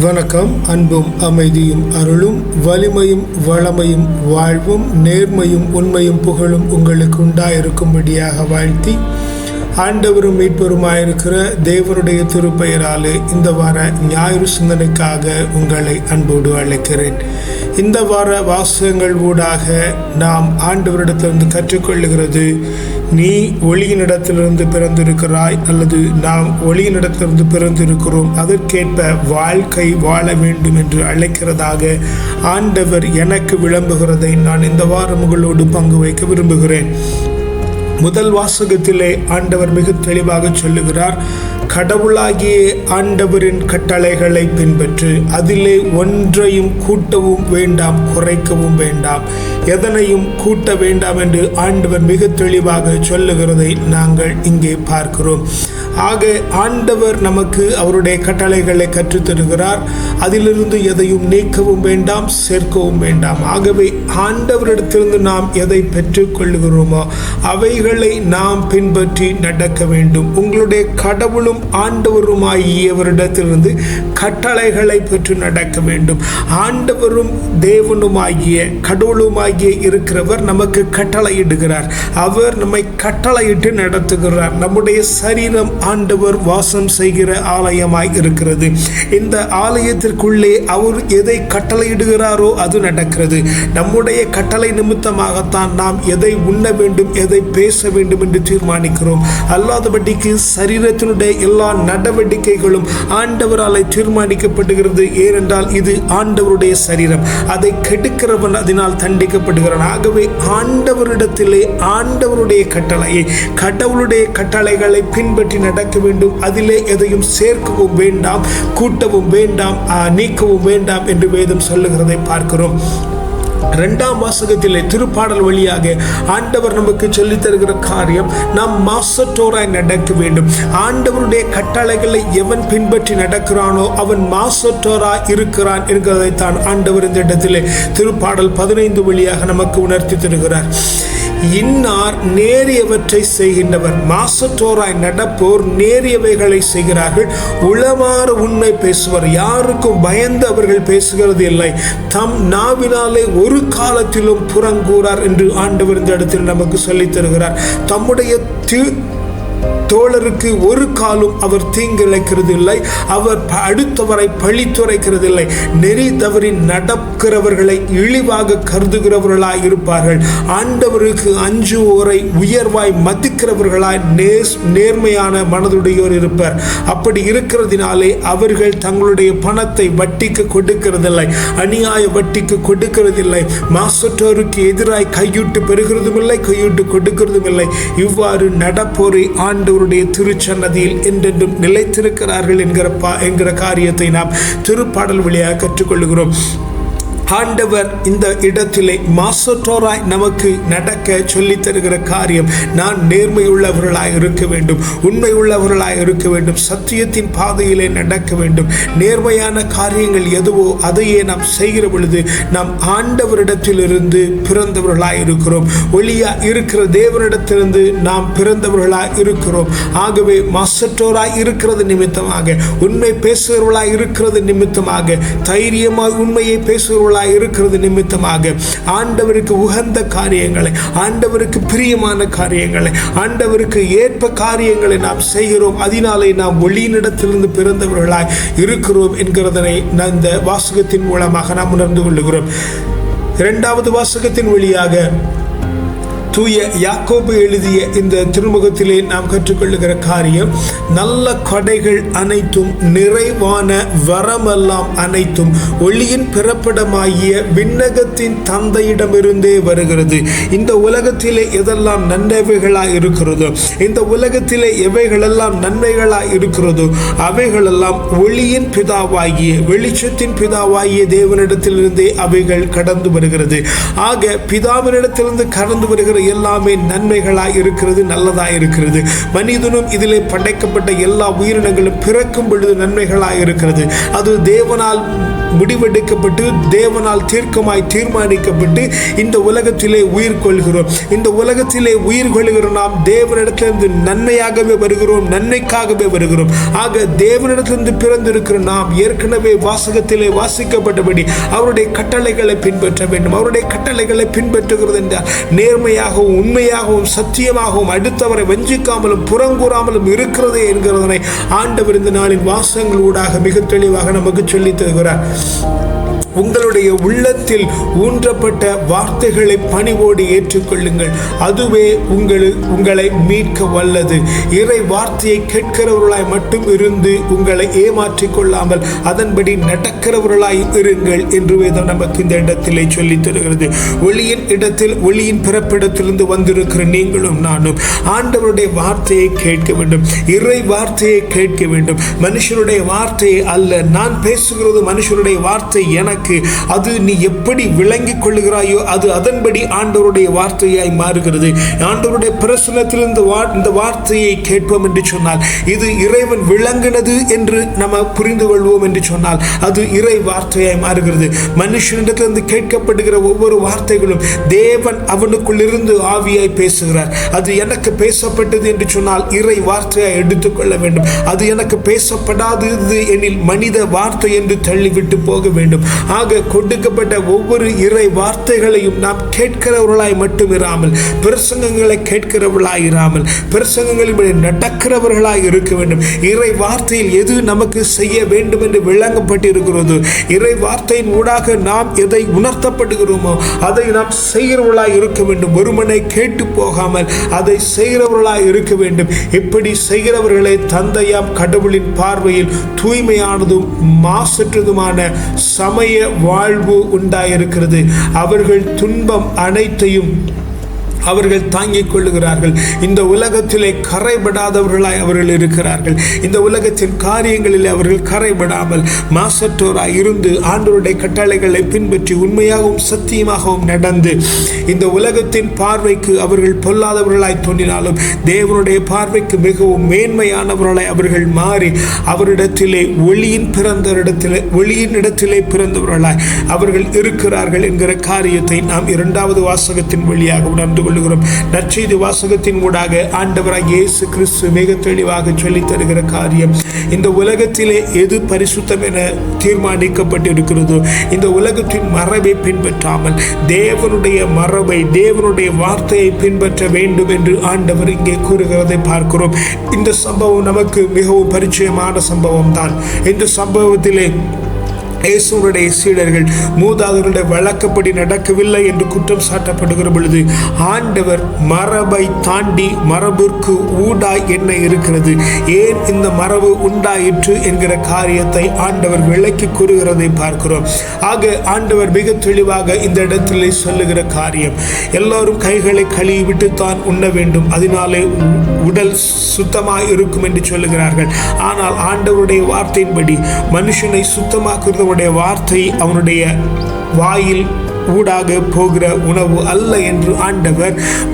வணக்கம். அன்பும் அமைதியும் அருளும் வலிமையும் வளமையும் வாழ்வும் நேர்மையும் உண்மையும் புகழும் உங்களுக்கு உண்டாயிருக்கும்படியாக வாழ்த்தி, ஆண்டவரும் மீட்பருமாயிருக்கிற தேவனுடைய திருப்பெயராலே இந்த வார ஞாயிறு சிந்தனைக்காக உங்களை அன்போடு அழைக்கிறேன். இந்த வார வாசகங்கள் ஊடாக நாம் ஆண்டவரிடத்திலிருந்து கற்றுக்கொள்ளுகிறது, நீ ஒளியினிடத்திலிருந்து பிறந்திருக்கிறாய் அல்லது நாம் ஒளியினிடத்திலிருந்து பிறந்திருக்கிறோம், அதற்கேற்ப வாழ்க்கை வாழ வேண்டும் என்று அழைக்கிறதாக ஆண்டவர் எனக்கு விளம்புகிறதை நான் இந்த வாரம் உங்களோடு பங்கு வைக்க விரும்புகிறேன். முதல் வாசகத்திலே ஆண்டவர் மிக தெளிவாக சொல்லுகிறார், கடவுளாகிய ஆண்டவரின் கட்டளைகளை பின்பற்று, அதிலே ஒன்றையும் கூட்டவும் வேண்டாம், குறைக்கவும் வேண்டாம், எதனையும் கூட்ட வேண்டாம் என்று ஆண்டவர் மிக தெளிவாக சொல்லுகிறதை நாங்கள் இங்கே பார்க்கிறோம். ஆக ஆண்டவர் நமக்கு அவருடைய கட்டளைகளை கற்றுத்தருகிறார். அதிலிருந்து எதையும் நீக்கவும் வேண்டாம், சேர்க்கவும் வேண்டாம். ஆகவே ஆண்டவரிடத்திலிருந்து நாம் எதை பெற்றுக்கொள்ளுகிறோமோ அவைகளை நாம் பின்பற்றி நடக்க வேண்டும். உங்களுடைய கடவுளும் ஆண்டவருமாகியவரிடத்திலிருந்து கட்டளைகளை பெற்று நடக்க வேண்டும். ஆண்டவரும் தேவனுமாகிய கடவுளுமாகிய இருக்கிறவர் நமக்கு கட்டளையிடுகிறார். அவர் நம்மை கட்டளையிட்டு நடத்துகிறார். நம்முடைய சரீரம் ஆண்டவர் வாசம் செய்கிற ஆலயமாய் இருக்கிறது. இந்த ஆலயத்திற்குள்ளே அவர் எதை கட்டளையிடுகிறாரோ அது நடக்கிறது. நம்முடைய கட்டளை நிமித்தமாகத்தான் நாம் எதை உண்ண வேண்டும், எதை பேச வேண்டும் என்று தீர்மானிக்கிறோம். அல்லாதபடிக்கு சரீரத்தினுடைய எல்லா நடவடிக்கைகளும் ஆண்டவரால் தீர்மானிக்கப்படுகிறது. ஏனென்றால் இது ஆண்டவருடைய சரீரம். அதை கெடுக்கிறவன் அதனால் தண்டிக்கப்படுகிறான். ஆகவே ஆண்டவரிடத்திலே ஆண்டவருடைய கட்டளையை, கடவுளுடைய கட்டளைகளை பின்பற்றி நடக்க வேண்டும். அதிலே எதையும் சேர்க்கவும் வேண்டாம், கூட்டவும் வேண்டாம், நீக்கவும் வேண்டாம் என்று வேதம் சொல்லுகிறதை பார்க்கிறோம். இரண்டாம் வாசகத்திலே திருப்பாடல் வழியாக ஆண்டவர் நமக்கு சொல்லித் தருகிற காரியம், நாம் மாசற்றோராய் நடக்க வேண்டும். ஆண்டவருடைய கட்டளைகளை எவன் பின்பற்றி நடக்கிறானோ அவன் மாசற்றோராய் இருக்கிறான் என்கிறதைத்தான் ஆண்டவர் இந்த இடத்திலே திருப்பாடல் 15 வழியாக நமக்கு உணர்த்தி தருகிறார். இன்னார் நேரியவற்றை செய்கின்றவர், மாசற்றோராய் நடப்போர் நேரியவைகளை செய்கிறார்கள், உளமாற உண்மை பேசுவர், யாருக்கும் பயந்து அவர்கள் பேசுகிறது இல்லை, தம் நாவினாலே ஒரு காலத்திலும் புறங்கூறார் என்று ஆண்டவர் இந்த இடத்தில் நமக்கு சொல்லித் தருகிறார். தம்முடைய தோழருக்கு ஒரு காலும் அவர் தீங்கிழைக்கிறது இல்லை, அவர் அடுத்தவரை பழித்துரைக்கிறது இல்லை, நெறி தவறி நடக்கிறவர்களை இழிவாக கருதுகிறவர்களாய் இருப்பார்கள். ஆண்டவருக்கு அஞ்சுவோரை உயர்வாய் மதிக்கிறவர்களாய் நேர்மையான மனதுடையோர் இருப்பார். அப்படி இருக்கிறதினாலே அவர்கள் தங்களுடைய பணத்தை வட்டிக்கு கொடுக்கிறதில்லை, அநியாய வட்டிக்கு கொடுக்கிறதில்லை, மாசற்றோருக்கு எதிராய் கையூட்டு பெறுகிறதும் இல்லை, கையூட்டு கொடுக்கிறதும் இல்லை. இவ்வாறு நடப்போரை ஆண்டவருடைய திருச்சன்னதியில் என்றென்றும் நிலைத்திருக்கிறார்கள் என்கிற காரியத்தை நாம் திருப்பாடல் வழியாக கற்றுக்கொள்கிறோம். ஆண்டவர் இந்த இடத்திலே மாசற்றோராய் நமக்கு நடக்க சொல்லித் தருகிற காரியம், நான் நேர்மையுள்ளவர்களாய் இருக்க வேண்டும், உண்மை உள்ளவர்களாய் இருக்க வேண்டும், சத்தியத்தின் பாதையிலே நடக்க வேண்டும். நேர்மையான காரியங்கள் எதுவோ அதையே நாம் செய்கிற பொழுது நாம் ஆண்டவரிடத்திலிருந்து பிறந்தவர்களாய் இருக்கிறோம். ஒளியா இருக்கிற தேவனிடத்திலிருந்து நாம் பிறந்தவர்களாய் இருக்கிறோம். ஆகவே மாசற்றோராய் இருக்கிறது நிமித்தமாக, உண்மை பேசுகிறவர்களாய் இருக்கிறது நிமித்தமாக, தைரியமாய் உண்மையை பேசுகிறவர்களாய் இருக்கிறது நிமித்தமாக, ஆண்டவருக்கு உகந்த காரியங்களை, ஆண்டவருக்கு பிரியமான காரியங்களை, ஆண்டவருக்கு ஏற்ப காரியங்களை நாம் செய்கிறோம். அதனாலே நாம் ஒளியினிடத்திலிருந்து பிறந்தவர்களாய் இருக்கிறோம் என்கிறதனை இந்த வாசகத்தின் மூலமாக நாம் உணர்ந்து கொள்ளுகிறோம். இரண்டாவது வாசகத்தின் வழியாக தூய யாக்கோபு எழுதிய இந்த திருமுகத்திலே நாம் கற்றுக்கொள்ளுகிற காரியம், நல்ல கொடைகள் அனைத்தும் நிறைவான வரமெல்லாம் அனைத்தும் ஒளியின் பிறப்பிடமாகிய விண்ணகத்தின் தந்தையிடமிருந்தே வருகிறது. இந்த உலகத்திலே எதெல்லாம் நன்மைகளாய் இருக்கிறதோ, இந்த உலகத்திலே எவைகளெல்லாம் நன்மைகளாய் இருக்கிறதோ அவைகளெல்லாம் ஒளியின் பிதாவாகிய, வெளிச்சத்தின் பிதாவாகிய தேவனிடத்திலிருந்தே அவைகள் கடந்து வருகிறது. ஆக பிதாவினிடத்திலிருந்து கடந்து வருகிற எல்லாமே நன்மைகளாய் இருக்கிறது, நல்லதாய் இருக்கிறது. மனிதனும் இதிலே படைக்கப்பட்ட எல்லா உயிரினங்களும் பிறக்கும் பொழுது நன்மைகளாய் இருக்கிறது. அது தேவனால் முடிவெடுக்கப்பட்டு தேவனால் தீர்க்கமாய் தீர்மானிக்கப்பட்டு இந்த உலகத்திலே உயிர் கொள்கிறோம். இந்த உலகத்திலே உயிர் கொள்கிற நாம் தேவனிடத்திலிருந்து நன்மையாகவே வருகிறோம், நன்மைக்காகவே வருகிறோம். ஆக தேவனிடத்திலிருந்து பிறந்திருக்கிற நாம் ஏற்கனவே வாசகத்திலே வாசிக்கப்பட்டபடி அவருடைய கட்டளைகளை பின்பற்ற வேண்டும். அவருடைய கட்டளைகளை பின்பற்றுகிறது என்றால் நேர்மையாகவும் உண்மையாகவும் சத்தியமாகவும் அடுத்தவரை வஞ்சிக்காமலும் புறங்கூறாமலும் இருக்கிறது என்கிறதனை ஆண்டவர் இந்த நாளின் வாசகங்களூடாக மிக தெளிவாக நமக்கு சொல்லித் தருகிறார். உங்களுடைய உள்ளத்தில் ஊன்றப்பட்ட வார்த்தைகளை பணிவோடு ஏற்றுக்கொள்ளுங்கள், அதுவே உங்களை மீட்க வல்லது. இறை வார்த்தையை கேட்கிறவர்களாய் மட்டும் இருந்து உங்களை ஏமாற்றிக் கொள்ளாமல் அதன்படி நடக்கிறவர்களாய் இருங்கள் என்று வேதம் நமக்கு இந்த இடத்திலே சொல்லித் தருகிறது. ஒளியின் இடத்தில் ஒளியின் பிறப்பிடத்திலிருந்து வந்திருக்கிற நீங்களும் நானும் ஆண்டவருடைய வார்த்தையை கேட்க வேண்டும், இறை வார்த்தையை கேட்க வேண்டும். மனுஷனுடைய வார்த்தையை அல்ல. நான் பேசுகிறது மனுஷனுடைய வார்த்தை எனக்கு, அது நீ எப்படி விளங்கிக் கொள்ளுகிறாயோ அது அதன்படி ஆண்டவருடைய வார்த்தையாய் மாறுகிறது. ஆண்டவருடைய பிரசன்னத்திலிருந்து இந்த வார்த்தையை கேட்போம் என்று சொன்னால் இது இறைவன் விளங்கினது என்று நம்ம புரிந்து கொள்வோம் என்று சொன்னால் அது இறை வார்த்தையாய் மாறுகிறது. மனுஷனிடத்திலிருந்து கேட்கப்படுகிற ஒவ்வொரு வார்த்தைகளும் தேவன் அவனுக்குள் இருந்து ஆவியாய் பேசுகிறார். அது எனக்கு பேசப்பட்டது என்று சொன்னால் இறை வார்த்தையாய் எடுத்துக்கொள்ள வேண்டும். அது எனக்கு பேசப்படாதது எனில் மனித வார்த்தை என்று தள்ளிவிட்டு போக வேண்டும். ஆக கொடுக்கப்பட்ட ஒவ்வொரு இறை வார்த்தைகளையும் நாம் கேட்கிறவர்களாய் மட்டும் இராமல், பிரசங்கங்களை கேட்கிறவர்களாய் இராமல், பிரசங்கங்களில் நடக்கிறவர்களாய் இருக்க வேண்டும். இறை வார்த்தையில் எது நமக்கு செய்ய வேண்டும் என்று விளங்கப்பட்டு இருக்கிறதோ, இறை வார்த்தையின் ஊடாக நாம் எதை உணர்த்தப்படுகிறோமோ அதை நாம் செய்கிறவர்களாய் இருக்க வேண்டும். ஒருமனை கேட்டு போகாமல் அதை செய்கிறவர்களாய் இருக்க வேண்டும். இப்படி செய்கிறவர்களை தந்தையாம் கடவுளின் பார்வையில் தூய்மையானதும் மாசற்றதுமான சமய வாழ்வு உண்டாயிருக்கிறது. அவர்கள் துன்பம் அனைத்தையும் அவர்கள் தாங்கிக் கொள்ளுகிறார்கள். இந்த உலகத்திலே கரைபடாதவர்களாய் அவர்கள் இருக்கிறார்கள். இந்த உலகத்தின் காரியங்களில் அவர்கள் கரைபடாமல் மாசற்றோராய் இருந்து ஆண்டவருடைய கட்டளைகளை பின்பற்றி உண்மையாகவும் சத்தியமாகவும் நடந்து இந்த உலகத்தின் பார்வைக்கு அவர்கள் பொல்லாதவர்களாய் தோன்றினாலும் தேவனுடைய பார்வைக்கு மிகவும் மேன்மையானவர்களாய் அவர்கள் மாறி அவரிடத்திலே ஒளியின் இடத்திலே பிறந்தவர்களாய் அவர்கள் இருக்கிறார்கள் என்கிற காரியத்தை நாம் இரண்டாவது வாசகத்தின் வழியாக உணர்ந்து கொள்கிறோம். நற்செய்தி வாசகத்தின் ஊடாக ஆண்டவராகிய இயேசு கிறிஸ்து மிக தெளிவாக சொல்லித் தருகிற காரியம், இந்த உலகத்திலே எது பரிசுத்தம் என தீர்மானிக்கப்பட்டிருக்கிறதோ இந்த உலகத்தின் மரபை பின்பற்றாமல் தேவனுடைய மரபை, தேவனுடைய வார்த்தையை பின்பற்ற வேண்டும் என்று ஆண்டவர் இங்கே கூறுகிறதை பார்க்கிறோம். இந்த சம்பவம் நமக்கு மிகவும் பரிச்சயமான சம்பவம் தான். இந்த சம்பவத்திலே இயேசுவுடைய சீடர்கள் மூதாதையருடைய வழக்கப்படி நடக்கவில்லை என்று குற்றம் சாட்டப்படுகிற பொழுது ஆண்டவர் மரபை தாண்டி மரபிற்கு ஊடாய் என்ன இருக்கிறது, ஏன் இந்த மரபு உண்டாயிற்று என்கிற காரியத்தை ஆண்டவர் விளக்கி கூறுகிறதை பார்க்கிறோம். ஆக ஆண்டவர் மிக தெளிவாக இந்த இடத்திலே சொல்லுகிற காரியம், எல்லாரும் கைகளை கழுவி விட்டு தான் உண்ண வேண்டும், அதனாலே உடல் சுத்தமாய் இருக்கும் என்று சொல்லுகிறார்கள். ஆனால் ஆண்டவருடைய வார்த்தையின்படி மனுஷனை சுத்தமாக்குறது வார்த்தை அவனுடைய வாயில் ஊடாக போகிற உணவு அல்ல என்று ஆண்டவர்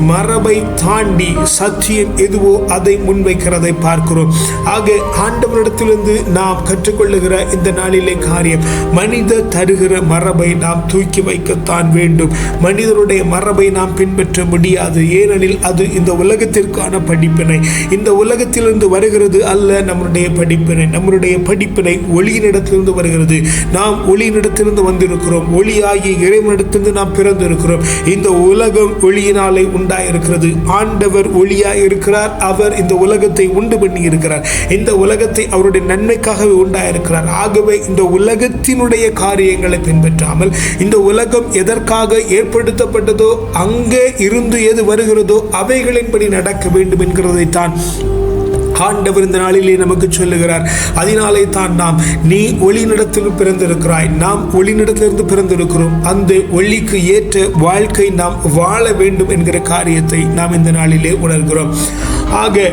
மரபை தாண்டி சத்தியம் எதுவோ அதை முன்வைக்கிறதை பார்க்கிறோம். ஆக ஆண்டவரிடத்திலிருந்து நாம் கற்றுக்கொள்ளுகிற இந்த நாளிலே காரியம், மனித தருகிற மரபை நாம் தூக்கி வைக்கத்தான் வேண்டும். மனிதனுடைய மரபை நாம் பின்பற்ற முடியாது. ஏனெனில் அது இந்த உலகத்திற்கான படிப்பினை, இந்த உலகத்திலிருந்து வருகிறது அல்ல நம்முடைய படிப்பினை. நம்முடைய படிப்பினை ஒளியினிடத்திலிருந்து வருகிறது. நாம் ஒளியினிடத்திலிருந்து வந்திருக்கிறோம். ஒளியாகிய இறைவனிடத்திலிருந்து நாம் பிறந்திருக்கிறோம். இந்த உலகம் ஒளியினாலே உண்டாயிருக்கிறது. ஆண்டவர் ஒளியாய் இருக்கிறார். அவர் இந்த உலகத்தை உண்டு பண்ணி இருக்கிறார். இந்த உலகத்தை அவருடைய நன்மைக்காகவே உண்டாயிருக்கிறார். ஆகவே இந்த உலகத்தினுடைய காரியங்களை பின்பற்றாமல் இந்த உலகம் எதற்காக ஏற்படுத்தப்பட்டதோ அங்கே இருந்து எது வருகிறதோ அவைகளின்படி நடக்க வேண்டும் என்கிறதைத்தான் ஆண்டவர் இந்த நாளிலே நமக்கு சொல்லுகிறார். அதனாலே தான் நாம், நீ ஒளியினிடத்தில் பிறந்திருக்கிறாய், நாம் ஒளியினிடத்திலிருந்து பிறந்திருக்கிறோம், அந்த ஒளிக்கு ஏற்ற வாழ்க்கை நாம் வாழ வேண்டும் என்கிற காரியத்தை நாம் இந்த நாளிலே உணர்கிறோம். ஆக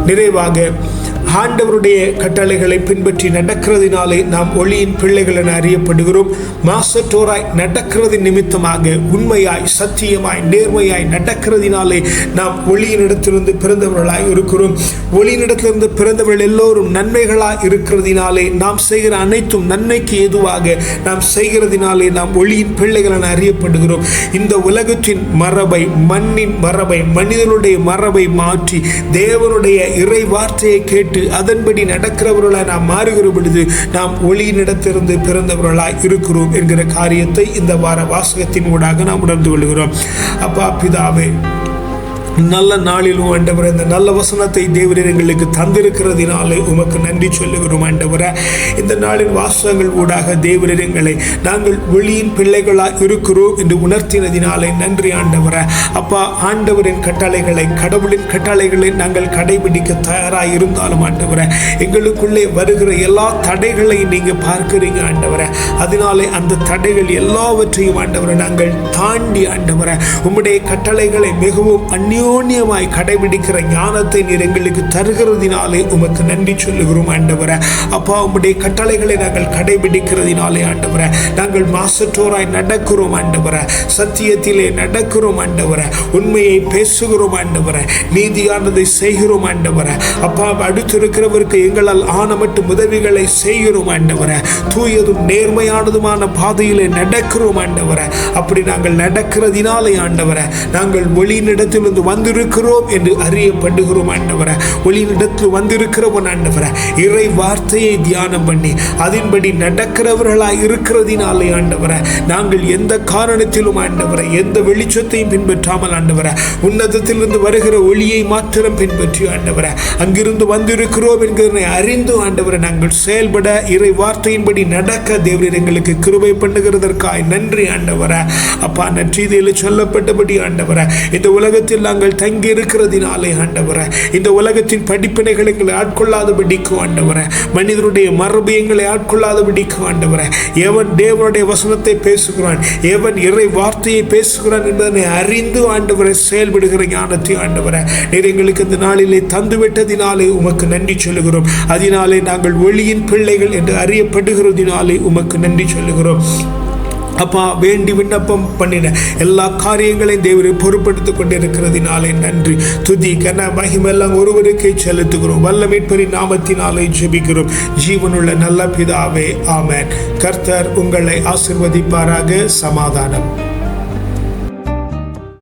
நிறைவாக ஆண்டவருடைய கட்டளைகளை பின்பற்றி நடக்கிறதினாலே நாம் ஒளியின் பிள்ளைகள் என அறியப்படுகிறோம். மாசற்றோராய் நடக்கிறது நிமித்தமாக உண்மையாய் சத்தியமாய் நேர்மையாய் நடக்கிறதினாலே நாம் ஒளியினிடத்திலிருந்து பிறந்தவர்களாய் இருக்கிறோம். ஒளியினிடத்திலிருந்து பிறந்தவர்கள் எல்லோரும் நன்மைகளாய் இருக்கிறதினாலே நாம் செய்கிற அனைத்தும் நன்மைக்கு ஏதுவாக நாம் செய்கிறதினாலே நாம் ஒளியின் பிள்ளைகள் என அறியப்படுகிறோம். இந்த உலகத்தின் மரபை, மண்ணின் மரபை, மனிதனுடைய மரபை மாற்றி தேவனுடைய இறை வார்த்தையை கேட்டு அதன்படி நடக்கிறவர்களாய் நாம் மாறுகிற பொழுது நாம் ஒளியினிடத்திலிருந்து பிறந்தவர்களாய் இருக்கிறோம் என்கிற காரியத்தை இந்த வார வாசகத்தின் ஊடாக நாம் உணர்ந்து கொள்கிறோம். அப்பா பிதாவே, நல்ல நாளிலும் ஆண்டவரே இந்த நல்ல வசனத்தை தேவரீர் எங்களுக்கு தந்திருக்கிறதினாலே உமக்கு நன்றி சொல்லுகிறோம். ஆண்டவரே, இந்த நாளின் வாசகங்கள் ஊடாக தேவரீர் எங்களை நாங்கள் ஒளியின் பிள்ளைகளாக இருக்கிறோம் என்று உணர்த்தினதினாலே நன்றி ஆண்டவரே. அப்பா, ஆண்டவரின் கட்டளைகளை, கடவுளின் கட்டளைகளை நாங்கள் கடைபிடிக்க தயாராக இருந்தாலும் ஆண்டவரே, எங்களுக்குள்ளே வருகிற எல்லா தடைகளையும் நீங்கள் பார்க்கிறீங்க ஆண்டவரே. அதனாலே அந்த தடைகள் எல்லாவற்றையும் ஆண்டவரை நாங்கள் தாண்டி ஆண்டவரே உம்முடைய கட்டளைகளை மிகவும் அந்யோன்யமாய் கடைபிடிக்கிற ஞானத்தை நீர் எங்களுக்கு தருகிறதினாலே உமக்கு நன்றி சொல்லுகிறோம் ஆண்டவரே. அப்பா, உம்முடைய கட்டளைகளை நாங்கள் கடைபிடிக்கிறதினாலே ஆண்டவரே நாங்கள் மாசற்றோராய் நடக்கிறோம் ஆண்டவரே, சத்தியத்திலே நடக்கிறோம் ஆண்டவரே, உண்மையை பேசுகிறோம் ஆண்டவரே, நீதியானதை செய்கிறோம் ஆண்டவரே. அப்பா, அடுத்திருக்கிறவருக்கு எங்களால் ஆனமட்டும் உதவிகளை செய்கிறோம் ஆண்டவரே, தூயதும் நேர்மையானதுமான பாதையிலே நடக்கிறோம் ஆண்டவரே. அப்படி நாங்கள் நடக்கிறதினாலே ஆண்டவரே நாங்கள் ஒளியினிடத்திலிருந்து வந்திருக்கிறோம் என்று அறியப்படுகிறோம் ஆண்டவரே. ஒளியினிடத்தில் வந்திருக்கிறவன் ஆண்டவரே இறை வார்த்தையை தியானம் பண்ணி அதன்படி நடக்கிறவர்களாய் இருக்கிறதினாலே ஆண்டவரே நாங்கள் எந்த காரணத்திலும் ஆண்டவரே எந்த வெளிச்சத்தையும் பின்பற்றாமல் ஆண்டவரே உன்னதத்திலிருந்து வருகிற ஒளியை மாத்திரம் பின்பற்றி ஆண்டவரே அங்கிருந்து வந்திருக்கிறோம் என்கிறதை அறிந்து ஆண்டவரை நாங்கள் செயல்பட இறை வார்த்தையின்படி நடக்க தேவரீர் எங்களுக்கு கிருபை பண்ணுகிறதற்காய் நன்றி ஆண்டவரே. அப்பா, நற்செய்தியில் சொல்லப்பட்டபடி ஆண்டவரே இந்த உலகத்தில் நாங்கள் தங்கி இருக்கிறதினாலே ஆண்டவரே இந்த உலகத்தின் படிப்பினைகளை எங்களை ஆட்கொள்ளாதபடிக்கு ஆண்டவரே, மனிதனுடைய மரபு எங்களை ஆட்கொள்ளாதபடிக்கு ஆண்டவரே, எவன் தேவனுடைய வசனத்தை பேசுகிறான், எவன் இறை வார்த்தையை பேசுகிறான் என்பதனை அறிந்து ஆண்டவரை செயல்படுகிற ஞானத்தை ஆண்டவரே நீர் எங்களுக்கு இந்த நாளிலே தந்துவிட்டதினாலே உமக்கு நன்றி சொல்லுகிறோம். அதனாலே நாங்கள் ஒளியின் பிள்ளைகள் என்று அறியப்படுகிறதினாலே உமக்கு நன்றி சொல்லுகிறோம். அப்பா, வேண்டி விண்ணப்பம் பண்ணின எல்லா காரியங்களையும் தேவரை பொறுப்படுத்திக் கொண்டிருக்கிறதினாலே நன்றி. துதி கன மகிமெல்லாம் ஒருவருக்கே செலுத்துகிறோம். வல்ல மீட்பரின் நாமத்தினாலே ஜெபிக்கிறோம் ஜீவனுள்ள நல்ல பிதாவே, ஆமென். கர்த்தர் உங்களை ஆசீர்வதிப்பாராக. சமாதானம்.